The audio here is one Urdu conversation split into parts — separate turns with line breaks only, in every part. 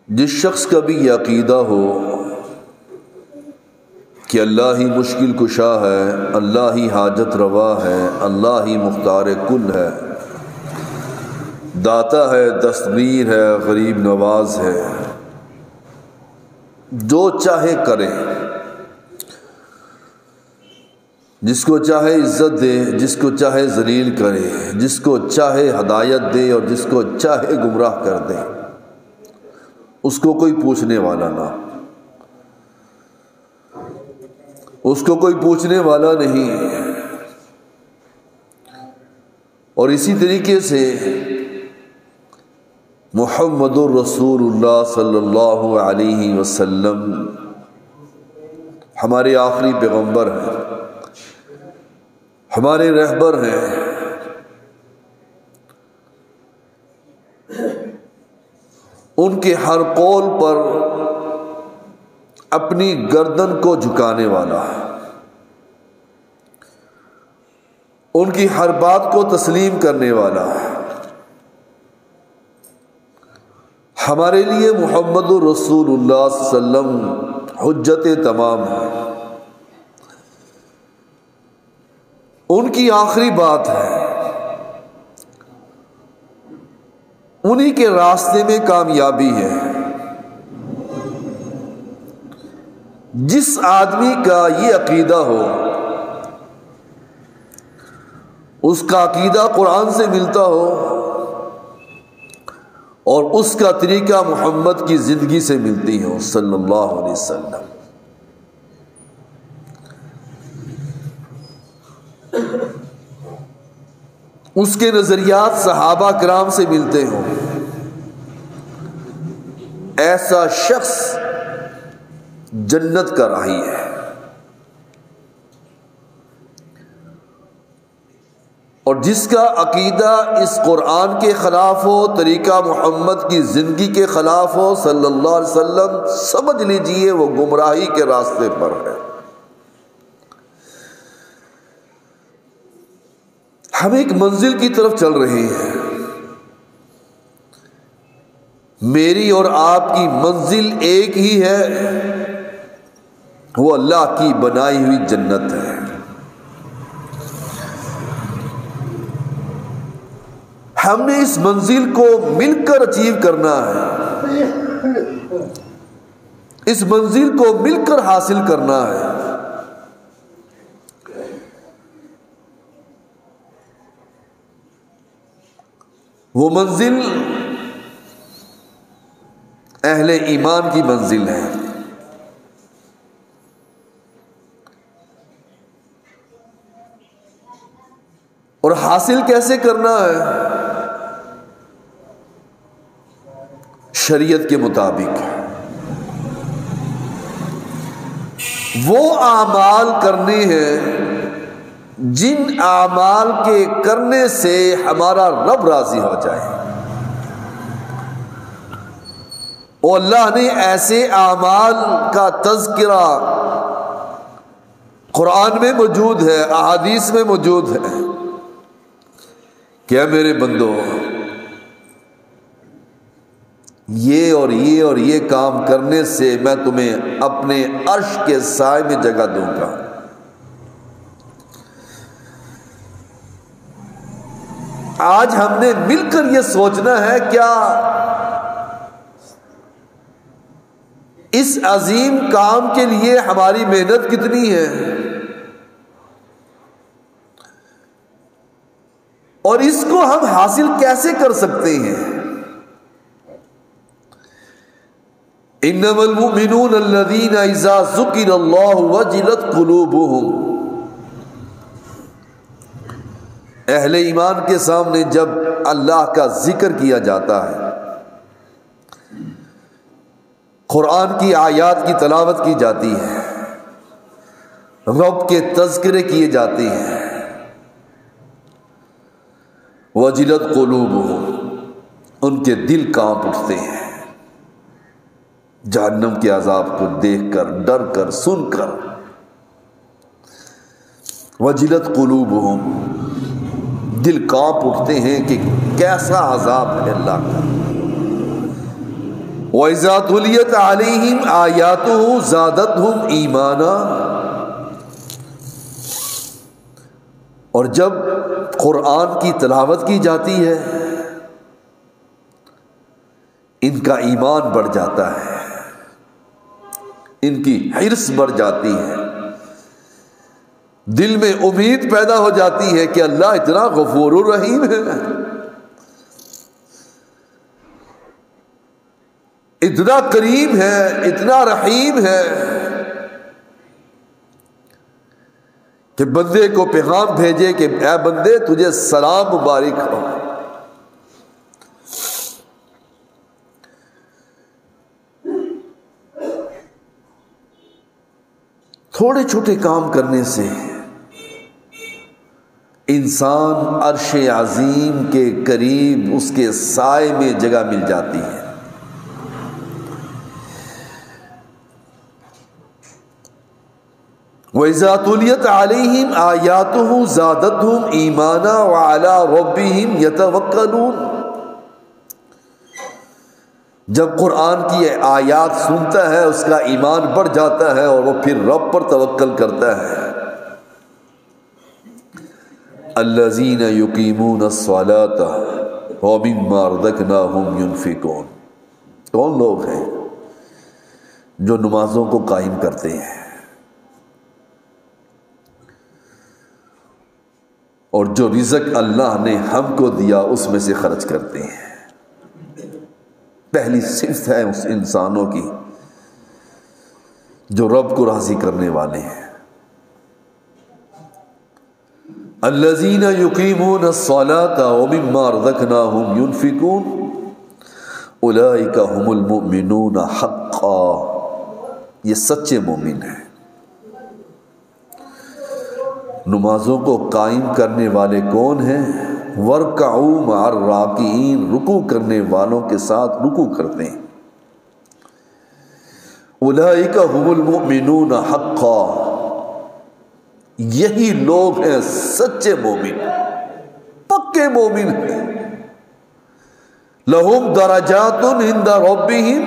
جس شخص کا بھی یہ عقیدہ ہو کہ اللہ ہی مشکل کشا ہے، اللہ ہی حاجت روا ہے، اللہ ہی مختار کل ہے، داتا ہے، دستگیر ہے، غریب نواز ہے، جو چاہے کرے، جس کو چاہے عزت دے، جس کو چاہے ذلیل کرے، جس کو چاہے ہدایت دے اور جس کو چاہے گمراہ کر دے، اس کو کوئی پوچھنے والا نہ، اس کو کوئی پوچھنے والا نہیں۔ اور اسی طریقے سے محمد الرسول اللہ صلی اللہ علیہ وسلم ہمارے آخری پیغمبر ہیں، ہمارے رہبر ہیں، ان کے ہر قول پر اپنی گردن کو جھکانے والا، ان کی ہر بات کو تسلیم کرنے والا، ہمارے لیے محمد الرسول اللہ صلی اللہ علیہ وسلم حجت تمام ہے، ان کی آخری بات ہے، انہی کے راستے میں کامیابی ہے۔ جس آدمی کا یہ عقیدہ ہو، اس کا عقیدہ قرآن سے ملتا ہو اور اس کا طریقہ محمد کی زندگی سے ملتی ہو صلی اللہ علیہ وسلم، اس کے نظریات صحابہ کرام سے ملتے ہوں، ایسا شخص جنت کا راہی ہے۔ اور جس کا عقیدہ اس قرآن کے خلاف ہو، طریقہ محمد کی زندگی کے خلاف ہو صلی اللہ علیہ وسلم، سمجھ لیجئے وہ گمراہی کے راستے پر ہے۔ ہم ایک منزل کی طرف چل رہے ہیں، میری اور آپ کی منزل ایک ہی ہے، وہ اللہ کی بنائی ہوئی جنت ہے۔ ہم نے اس منزل کو مل کر اچیو کرنا ہے، اس منزل کو مل کر حاصل کرنا ہے۔ وہ منزل اہل ایمان کی منزل ہے، اور حاصل کیسے کرنا ہے؟ شریعت کے مطابق وہ اعمال کرنے ہیں جن اعمال کے کرنے سے ہمارا رب راضی ہو جائے۔ اور اللہ نے ایسے اعمال کا تذکرہ قرآن میں موجود ہے، احادیث میں موجود ہے کہ اے میرے بندو، یہ اور یہ اور یہ کام کرنے سے میں تمہیں اپنے عرش کے سائے میں جگہ دوں گا۔ آج ہم نے مل کر یہ سوچنا ہے، کیا اس عظیم کام کے لیے ہماری محنت کتنی ہے، اور اس کو ہم حاصل کیسے کر سکتے ہیں؟ انما المؤمنون الذین اذا ذکر اللہ وجلت قلوبهم، اہل ایمان کے سامنے جب اللہ کا ذکر کیا جاتا ہے، قرآن کی آیات کی تلاوت کی جاتی ہے، رب کے تذکرے کیے جاتے ہیں، وجلت قلوبهم، ان کے دل کانپ اٹھتے ہیں جہنم کے عذاب کو دیکھ کر، ڈر کر، سن کر۔ وجلت قلوبهم، دل کانپ اٹھتے ہیں کہ کیسا عذاب ہے اللہ کا۔ وَإِذَا تُلِيَتْ عَلَيْهِمْ آيَاتُهُ زَادَتْهُمْ ایمانا، اور جب قرآن کی تلاوت کی جاتی ہے ان کا ایمان بڑھ جاتا ہے، ان کی حرص بڑھ جاتی ہے، دل میں امید پیدا ہو جاتی ہے کہ اللہ اتنا غفور الرحیم ہے، اتنا کریم ہے، اتنا رحیم ہے کہ بندے کو پیغام بھیجے کہ اے بندے تجھے سلام مبارک ہو۔ تھوڑے چھوٹے کام کرنے سے انسان عرش عظیم کے قریب اس کے سائے میں جگہ مل جاتی ہے۔ وَإِذَا تُلِيَتْ عَلَيْهِمْ آيَاتُهُ زَادَتْهُمْ إِيمَانًا وَعَلَىٰ رَبِّهِمْ يَتَوَكَّلُونَ، جب قرآن کی آیات سنتا ہے اس کا ایمان بڑھ جاتا ہے اور وہ پھر رب پر توکل کرتا ہے۔ الَّذِينَ يُقِيمُونَ الصَّلَاةَ وَمِمَّا رَزَقْنَاهُمْ يُنْفِقُونَ، کون لوگ ہیں جو نمازوں کو قائم کرتے ہیں اور جو رزق اللہ نے ہم کو دیا اس میں سے خرچ کرتے ہیں۔ پہلی صفت ہے اس انسانوں کی جو رب کو راضی کرنے والے ہیں۔ الذین یقیمون الصلاۃ ومما رزقناہم ینفقون اولئک هم المؤمنون حقا، یہ سچے مومن ہیں۔ نمازوں کو قائم کرنے والے کون ہیں؟ وَارْكَعُوا مَعَ الرَّاكِعِينَ، رکوع کرنے والوں کے ساتھ رکوع کرتے ہیں۔ اولئک هم المؤمنون حقا، یہی لوگ ہیں سچے مومن، پکے مومن ہیں۔ لَهُمْ دَرَجَاتٌ عِنْدَ رَبِّهِمْ،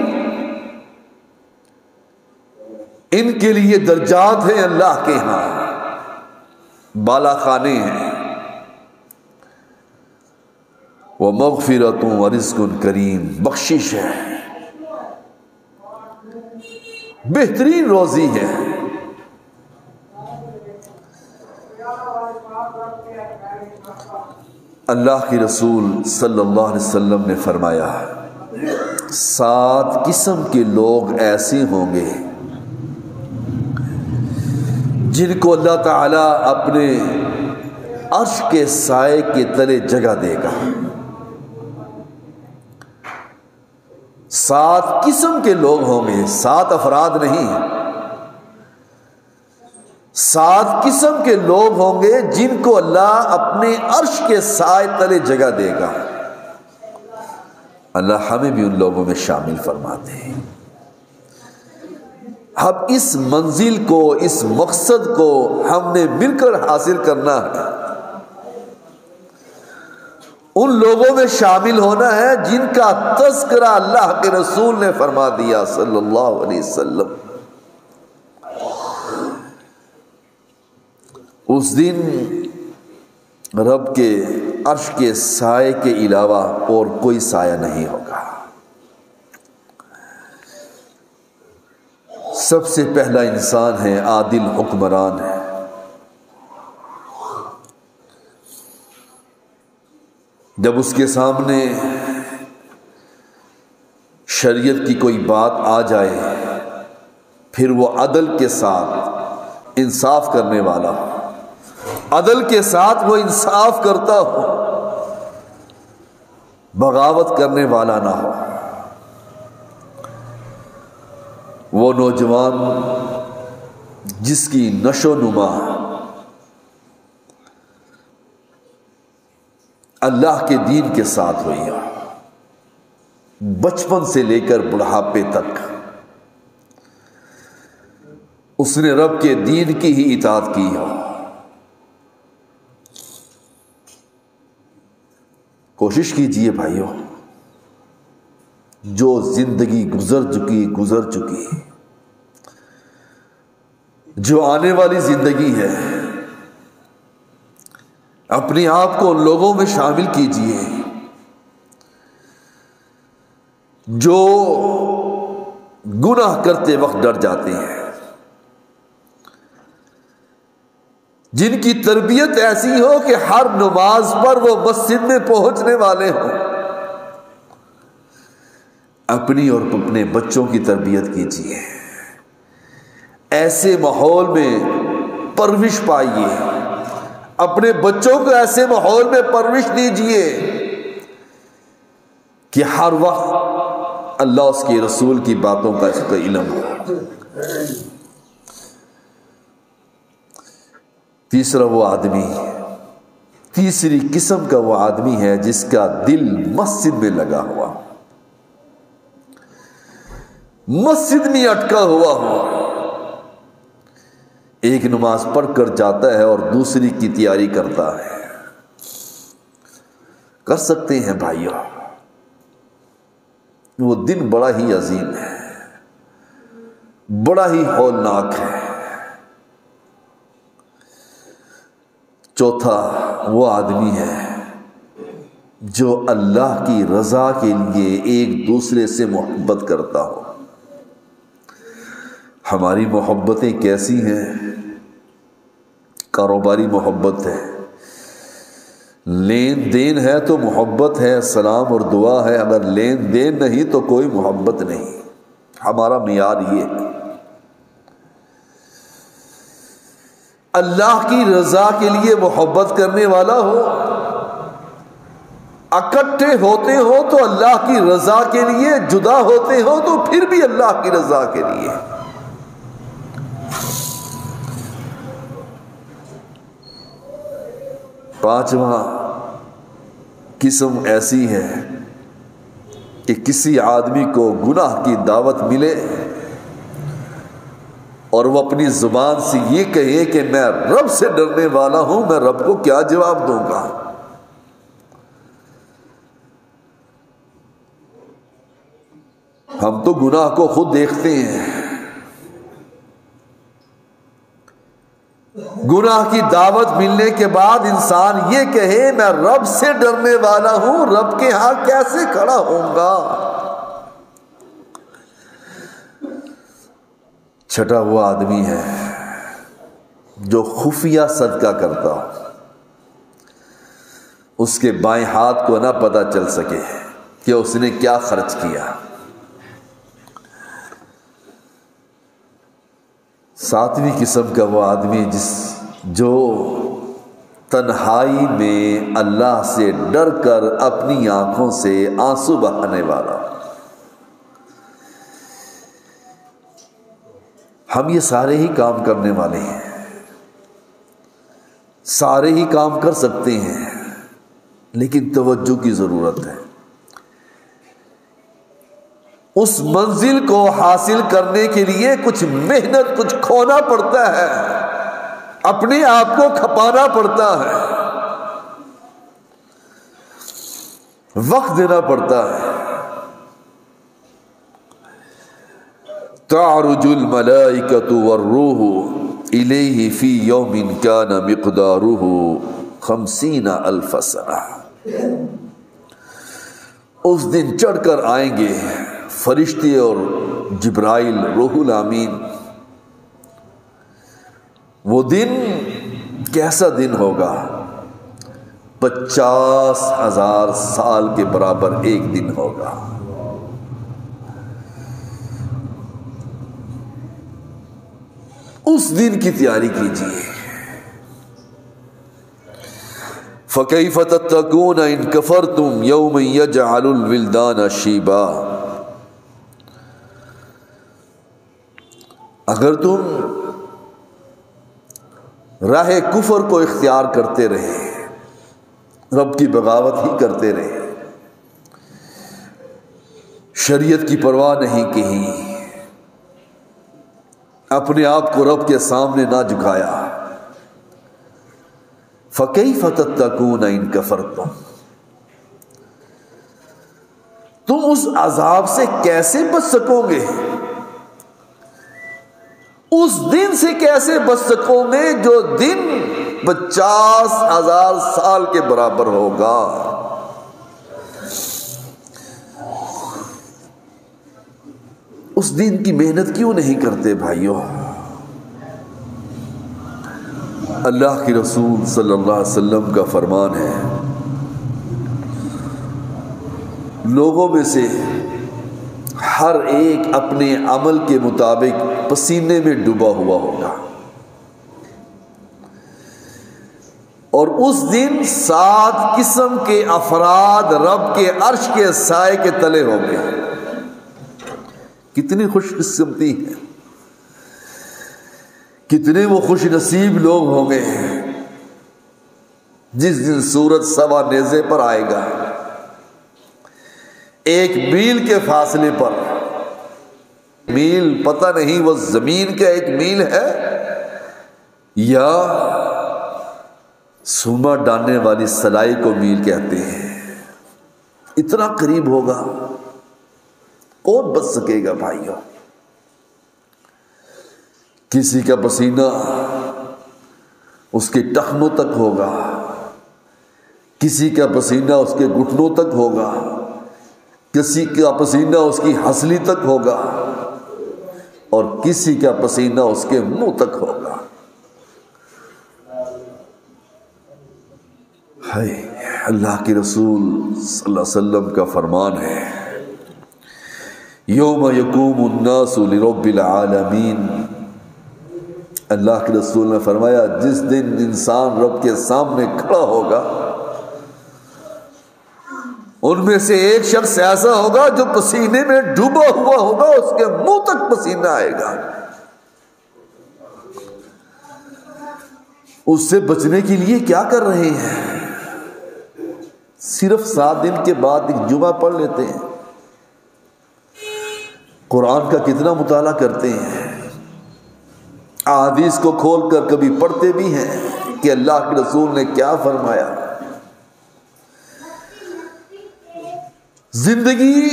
ان کے لیے درجات ہیں اللہ کے ہاں، بالا خانے ہیں۔ وَمَغْفِرَةٌ وَرِزْقٌ کریم، بخشش ہے، بہترین روزی ہے۔ اللہ کے رسول صلی اللہ علیہ وسلم نے فرمایا 7 قسم کے لوگ ایسے ہوں گے جن کو اللہ تعالی اپنے عرش کے سائے کے تلے جگہ دے گا۔ 7 قسم کے لوگ ہوں گے، 7 افراد نہیں، 7 قسم کے لوگ ہوں گے جن کو اللہ اپنے عرش کے سائے تلے جگہ دے گا۔ اللہ ہمیں بھی ان لوگوں میں شامل فرما دے۔ اب اس منزل کو، اس مقصد کو ہم نے مل کر حاصل کرنا ہے، ان لوگوں میں شامل ہونا ہے جن کا تذکرہ اللہ کے رسول نے فرما دیا صلی اللہ علیہ وسلم۔ اس دن رب کے عرش کے سائے کے علاوہ اور کوئی سایہ نہیں ہوگا۔ سب سے پہلا انسان ہے عادل حکمران ہے، جب اس کے سامنے شریعت کی کوئی بات آ جائے پھر وہ عدل کے ساتھ انصاف کرنے والا ہو، عدل کے ساتھ وہ انصاف کرتا ہو، بغاوت کرنے والا نہ ہو۔ وہ نوجوان جس کی نشو نما اللہ کے دین کے ساتھ ہوئی ہو، بچپن سے لے کر بڑھاپے تک اس نے رب کے دین کی ہی اطاعت کی ہو۔ کوشش کیجئے بھائیو، جو زندگی گزر چکی، جو آنے والی زندگی ہے، اپنے آپ کو ان لوگوں میں شامل کیجئے جو گناہ کرتے وقت ڈر جاتے ہیں، جن کی تربیت ایسی ہو کہ ہر نماز پر وہ مسجد میں پہنچنے والے ہوں۔ اپنی اور اپنے بچوں کی تربیت کیجیے، ایسے ماحول میں پرورش پائیے، اپنے بچوں کو ایسے ماحول میں پرورش دیجیے کہ ہر وقت اللہ اس کے رسول کی باتوں کا اس کا علم ہو۔ تیسرا وہ آدمی، تیسری قسم کا وہ آدمی ہے جس کا دل مسجد میں لگا ہوا، مسجد میں اٹکا ہوا ہو، ایک نماز پڑھ کر جاتا ہے اور دوسری کی تیاری کرتا ہے۔ کر سکتے ہیں بھائیوں، وہ دن بڑا ہی عظیم ہے، بڑا ہی ہولناک ہے۔ چوتھا وہ آدمی ہے جو اللہ کی رضا کے لیے ایک دوسرے سے محبت کرتا ہو۔ ہماری محبتیں کیسی ہیں؟ کاروباری محبت ہے، لین دین ہے تو محبت ہے، سلام اور دعا ہے، اگر لین دین نہیں تو کوئی محبت نہیں۔ ہمارا معیار یہ ہے۔ اللہ کی رضا کے لیے محبت کرنے والا ہو، اکٹھے ہوتے ہو تو اللہ کی رضا کے لیے، جدا ہوتے ہو تو پھر بھی اللہ کی رضا کے لیے۔ پانچواں قسم ایسی ہے کہ کسی آدمی کو گناہ کی دعوت ملے اور وہ اپنی زبان سے یہ کہے کہ میں رب سے ڈرنے والا ہوں، میں رب کو کیا جواب دوں گا؟ ہم تو گناہ کو خود دیکھتے ہیں۔ گناہ کی دعوت ملنے کے بعد انسان یہ کہے میں رب سے ڈرنے والا ہوں، رب کے ہاں کیسے کھڑا ہوں گا؟ چھٹا وہ آدمی ہے جو خفیہ صدقہ کرتا ہو، اس کے بائیں ہاتھ کو نہ پتہ چل سکے کہ اس نے کیا خرچ کیا۔ ساتویں قسم کا وہ آدمی جو تنہائی میں اللہ سے ڈر کر اپنی آنکھوں سے آنسو بہانے والا۔ ہم یہ سارے ہی کام کرنے والے ہیں، سارے ہی کام کر سکتے ہیں، لیکن توجہ کی ضرورت ہے۔ اس منزل کو حاصل کرنے کے لیے کچھ محنت، کچھ کھونا پڑتا ہے، اپنے آپ کو کھپانا پڑتا ہے، وقت دینا پڑتا ہے۔ تعرج الملائکۃ والروح الیہ فی یوم کان مقدارہ 50,000 سنہ۔ اس دن چڑھ کر آئیں گے فرشتے اور جبرائیل، روح الامین۔ وہ دن کیسا دن ہوگا؟ 50,000 سال کے برابر ایک دن ہوگا۔ اس دن کی تیاری کیجیے۔ فَكَيْفَ تَتَّقُونَ إِن كَفَرْتُمْ يَوْمًا يَجْعَلُ الْوِلْدَانَ شِيبًا۔ اگر تم راہ کفر کو اختیار کرتے رہے، رب کی بغاوت ہی کرتے رہے، شریعت کی پرواہ نہیں کی، اپنے آپ کو رب کے سامنے نہ جھکایا، فَكَيْفَ تَتَّقُونَ إِن كَفَرْتُمْ، تم اس عذاب سے کیسے بچ سکو گے؟ اس دن سے کیسے بچ سکو گے جو دن 50,000 سال کے برابر ہوگا؟ اس دن کی محنت کیوں نہیں کرتے بھائیوں؟ اللہ کی رسول صلی اللہ علیہ وسلم کا فرمان ہے، لوگوں میں سے ہر ایک اپنے عمل کے مطابق پسینے میں ڈوبا ہوا ہوگا، اور اس دن 7 قسم کے افراد رب کے عرش کے سائے کے تلے ہوں گے۔ کتنی خوش قسمتی ہے، کتنے وہ خوش نصیب لوگ ہوں گے جس دن سورج سوا نیزے پر آئے گا، 1 میل کے فاصلے پر۔ میل پتہ نہیں وہ زمین کا 1 میل ہے یا سوما ڈالنے والی سلائی کو میل کہتے ہیں، اتنا قریب ہوگا۔ کون بچ سکے گا بھائیوں؟ کسی کا پسینہ اس کے ٹخنوں تک ہوگا، کسی کا پسینہ اس کے گھٹنوں تک ہوگا، کسی کا پسینہ اس کی ہنسلی تک ہوگا، اور کسی کا پسینہ اس کے منہ تک ہوگا۔ ہے اللہ کے رسول صلی اللہ علیہ وسلم کا فرمان ہے، یوم یقوم الناس لرب العالمین۔ اللہ کے رسول نے فرمایا جس دن انسان رب کے سامنے کھڑا ہوگا، ان میں سے ایک شخص ایسا ہوگا جو پسینے میں ڈوبا ہوا ہوگا، اس کے منہ تک پسینہ آئے گا۔ اس سے بچنے کے لیے کیا کر رہے ہیں؟ صرف 7 دن کے بعد ایک جمعہ پڑھ لیتے ہیں، قرآن کا کتنا مطالعہ کرتے ہیں، احادیث کو کھول کر کبھی پڑھتے بھی ہیں کہ اللہ کے رسول نے کیا فرمایا۔ زندگی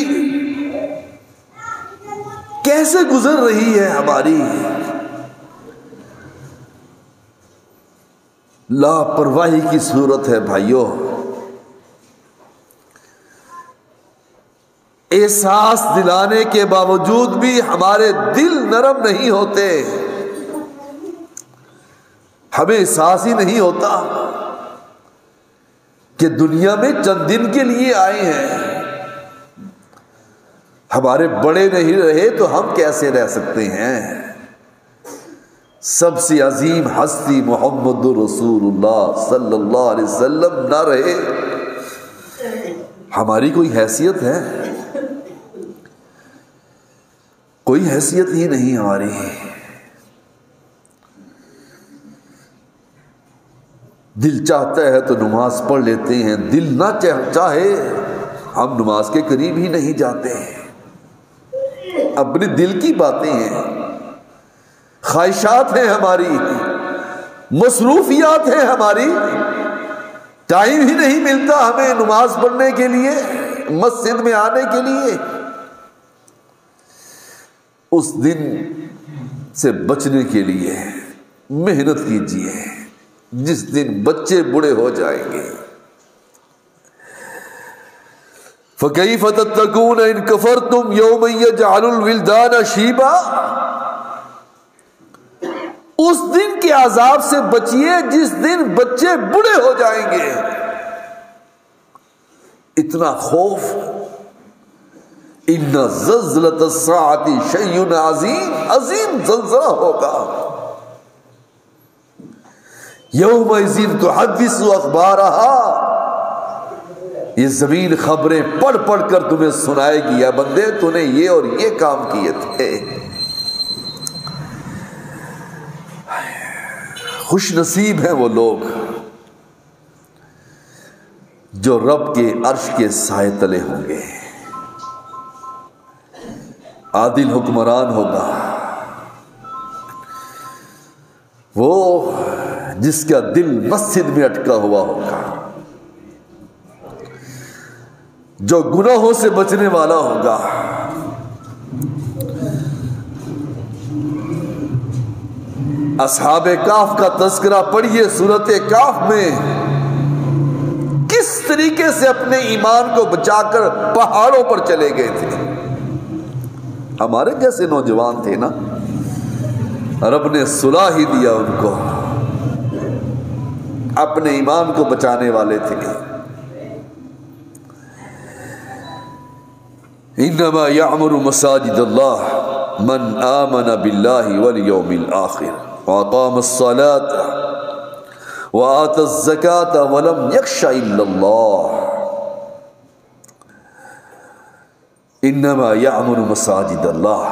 کیسے گزر رہی ہے ہماری؟ لاپرواہی کی صورت ہے بھائیوں۔ احساس دلانے کے باوجود بھی ہمارے دل نرم نہیں ہوتے، ہمیں احساس ہی نہیں ہوتا کہ دنیا میں چند دن کے لیے آئے ہیں، ہمارے بڑے نہیں رہے تو ہم کیسے رہ سکتے ہیں؟ سب سے عظیم ہستی محمد رسول اللہ صلی اللہ علیہ وسلم نہ رہے، ہماری کوئی حیثیت ہے؟ کوئی حیثیت ہی نہیں ہماری۔ دل چاہتا ہے تو نماز پڑھ لیتے ہیں، دل نہ چاہے ہم نماز کے قریب ہی نہیں جاتے ہیں۔ اپنے دل کی باتیں ہیں، خواہشات ہیں ہماری، مصروفیات ہیں ہماری، ٹائم ہی نہیں ملتا ہمیں نماز پڑھنے کے لیے، مسجد میں آنے کے لیے۔ اس دن سے بچنے کے لیے محنت کیجیے جس دن بچے بوڑھے ہو جائیں گے۔ فَكَيْفَ تَتَّقُونَ إِن كَفَرْتُمْ يَوْمًا يَجْعَلُ الْوِلْدَانَ شِيبًا۔ اس دن کے عذاب سے بچیے جس دن بچے بوڑھے ہو جائیں گے۔ اتنا خوف، ان زلزلۃ الساعۃ شیء عظیم، عظیم زلزلہ ہوگا۔ یومئذ تحدث اخبارہا، یہ زمین خبریں پڑھ پڑھ کر تمہیں سنائے گی، یا بندے تو نے یہ اور یہ کام کیے تھے۔ خوش نصیب ہیں وہ لوگ جو رب کے عرش کے سائے تلے ہوں گے۔ عادل حکمران ہوگا وہ جس کا دل مسجد میں اٹکا ہوا ہوگا، جو گناہوں سے بچنے والا ہوگا۔ اصحاب کہف کا تذکرہ پڑھیے سورۃ کہف میں، کس طریقے سے اپنے ایمان کو بچا کر پہاڑوں پر چلے گئے تھے۔ ہمارے جیسے نوجوان تھے نا، رب نے صلح ہی دیا ان کو، اپنے ایمان کو بچانے والے تھے۔ انما یعمر مساجد اللہ من آمن باللہ والیوم الآخر واقام الصلاة وآت الزکاة ولم یخش الا اللہ۔ انما یعمر مساجد اللہ،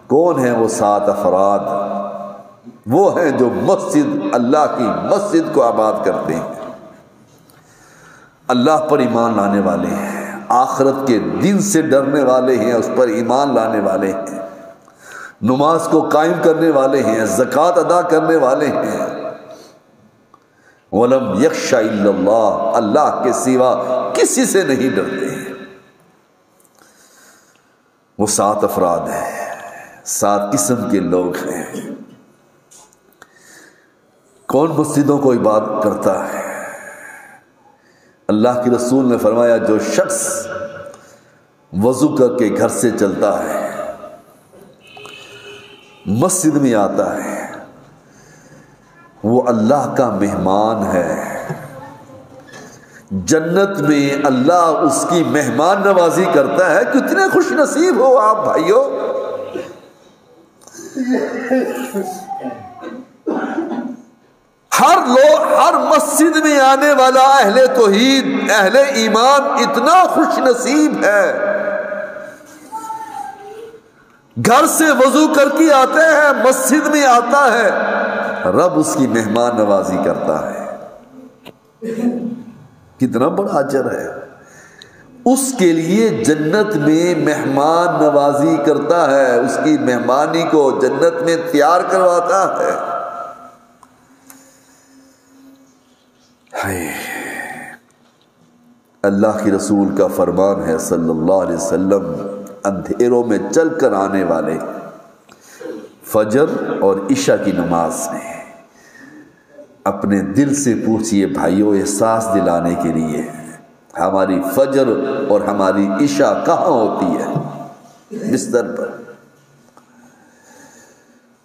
کون ہیں وہ 7 افراد؟ وہ ہیں جو مسجد، اللہ کی مسجد کو آباد کرتے ہیں، اللہ پر ایمان لانے والے ہیں، آخرت کے دن سے ڈرنے والے ہیں، اس پر ایمان لانے والے ہیں، نماز کو قائم کرنے والے ہیں، زکوٰۃ ادا کرنے والے ہیں۔ وَلَمْ يَخْشَ إِلَّا اللَّهِ، اللہ کے سوا کسی سے نہیں ڈرتے ہیں۔ وہ 7 افراد ہیں، 7 قسم کے لوگ ہیں۔ کون مسجدوں کو عبادت کرتا ہے؟ اللہ کے رسول نے فرمایا جو شخص وضو کر کے گھر سے چلتا ہے، مسجد میں آتا ہے، وہ اللہ کا مہمان ہے۔ جنت میں اللہ اس کی مہمان نوازی کرتا ہے۔ کتنے خوش نصیب ہو آپ بھائیو۔ ہر مسجد میں آنے والا اہل توحید، اہل ایمان اتنا خوش نصیب ہے، گھر سے وضو کر کے آتے ہیں، مسجد میں آتا ہے، رب اس کی مہمان نوازی کرتا ہے۔ کتنا بڑا اجر ہے اس کے لیے، جنت میں مہمان نوازی کرتا ہے، اس کی مہمانی کو جنت میں تیار کرواتا ہے۔ اللہ کی رسول کا فرمان ہے صلی اللہ علیہ وسلم، اندھیروں میں چل کر آنے والے فجر اور عشاء کی نماز میں اپنے دل سے پوچھئے بھائیوں، احساس دلانے کے لیے ہماری فجر اور ہماری عشاء کہاں ہوتی ہے؟ بستر پر۔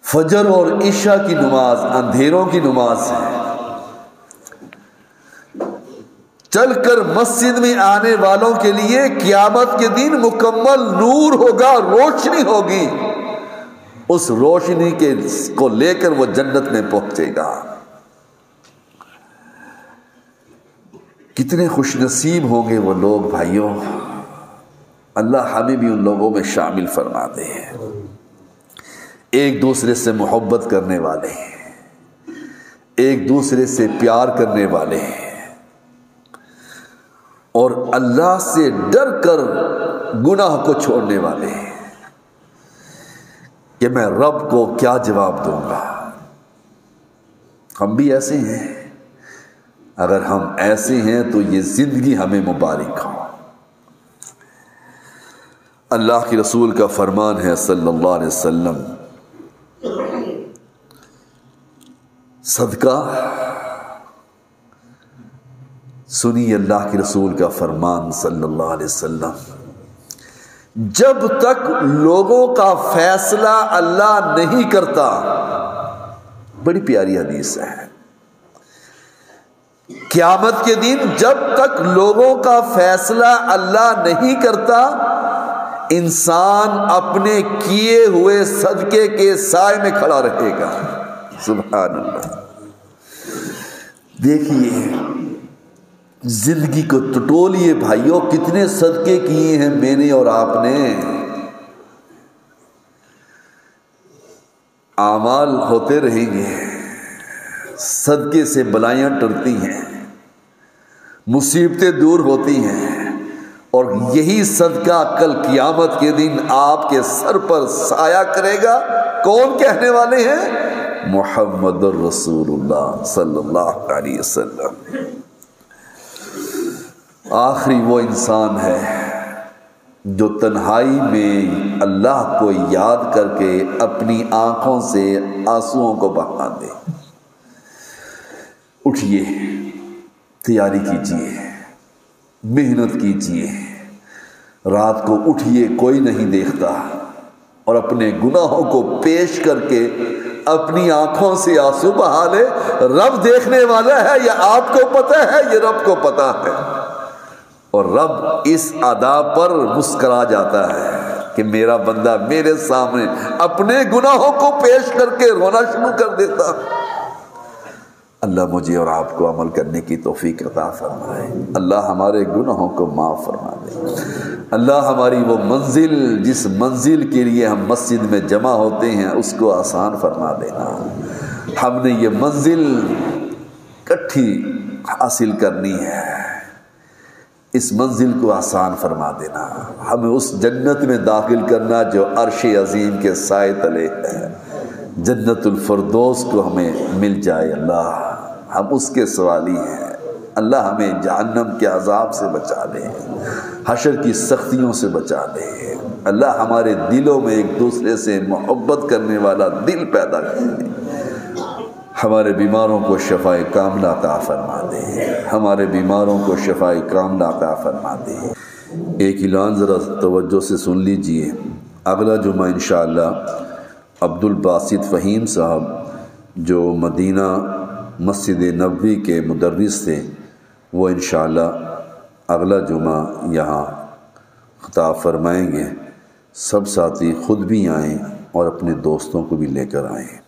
فجر اور عشاء کی نماز اندھیروں کی نماز ہے۔ چل کر مسجد میں آنے والوں کے لیے قیامت کے دن مکمل نور ہوگا، روشنی ہوگی، اس روشنی کو لے کر وہ جنت میں پہنچے گا۔ کتنے خوش نصیب ہوں گے وہ لوگ بھائیوں، اللہ ہمیں بھی ان لوگوں میں شامل فرما دے۔ ایک دوسرے سے محبت کرنے والے، ایک دوسرے سے پیار کرنے والے، اور اللہ سے ڈر کر گناہ کو چھوڑنے والے، کہ میں رب کو کیا جواب دوں گا۔ ہم بھی ایسے ہیں، اگر ہم ایسے ہیں تو یہ زندگی ہمیں مبارک ہو۔ اللہ کے رسول کا فرمان ہے صلی اللہ علیہ وسلم، صدقہ، سنی اللہ کے رسول کا فرمان صلی اللہ علیہ وسلم، جب تک لوگوں کا فیصلہ اللہ نہیں کرتا، بڑی پیاری حدیث ہے، قیامت کے دن جب تک لوگوں کا فیصلہ اللہ نہیں کرتا، انسان اپنے کیے ہوئے صدقے کے سائے میں کھڑا رہے گا۔ سبحان اللہ۔ دیکھیے زندگی کو ٹٹولیے بھائیوں، کتنے صدقے کیے ہیں میں نے اور آپ نے۔ اعمال ہوتے رہیں گے، صدقے سے بلائیاں ٹرتی ہیں، مصیبتیں دور ہوتی ہیں، اور یہی صدقہ کل قیامت کے دن آپ کے سر پر سایہ کرے گا۔ کون کہنے والے ہیں؟ محمد الرسول اللہ صلی اللہ علیہ وسلم۔ آخری وہ انسان ہے جو تنہائی میں اللہ کو یاد کر کے اپنی آنکھوں سے آنسوؤں کو بہا دے۔ اٹھیے، تیاری کیجیے، محنت کیجیے، رات کو اٹھیے، کوئی نہیں دیکھتا، اور اپنے گناہوں کو پیش کر کے اپنی آنکھوں سے آنسو بہا لے۔ رب دیکھنے والا ہے، یہ آپ کو پتہ ہے، یہ رب کو پتہ ہے، اور رب اس ادا پر مسکرا جاتا ہے کہ میرا بندہ میرے سامنے اپنے گناہوں کو پیش کر کے رونا شروع کر دیتا۔ اللہ مجھے اور آپ کو عمل کرنے کی توفیق عطا فرمائے۔ اللہ ہمارے گناہوں کو معاف فرما دے۔ اللہ ہماری وہ منزل جس منزل کے لیے ہم مسجد میں جمع ہوتے ہیں اس کو آسان فرما دینا۔ ہم نے یہ منزل اکٹھی حاصل کرنی ہے، اس منزل کو آسان فرما دینا۔ ہمیں اس جنت میں داخل کرنا جو عرش عظیم کے سائے تلے ہے، جنت الفردوس کو ہمیں مل جائے۔ اللہ ہم اس کے سوالی ہیں۔ اللہ ہمیں جہنم کے عذاب سے بچا دے، حشر کی سختیوں سے بچا دے۔ اللہ ہمارے دلوں میں ایک دوسرے سے محبت کرنے والا دل پیدا کر دے۔ ہمارے بیماروں کو شفائے کاملہ عطا فرما دے، ہمارے بیماروں کو شفائے کاملہ عطا فرما دے۔ ایک اعلان ذرا توجہ سے سن لیجئے، اگلا جمعہ انشاءاللہ عبد الباسط فہیم صاحب جو مدینہ مسجد نبوی کے مدرس تھے، وہ انشاءاللہ اگلا جمعہ یہاں خطاب فرمائیں گے۔ سب ساتھی خود بھی آئیں اور اپنے دوستوں کو بھی لے کر آئیں۔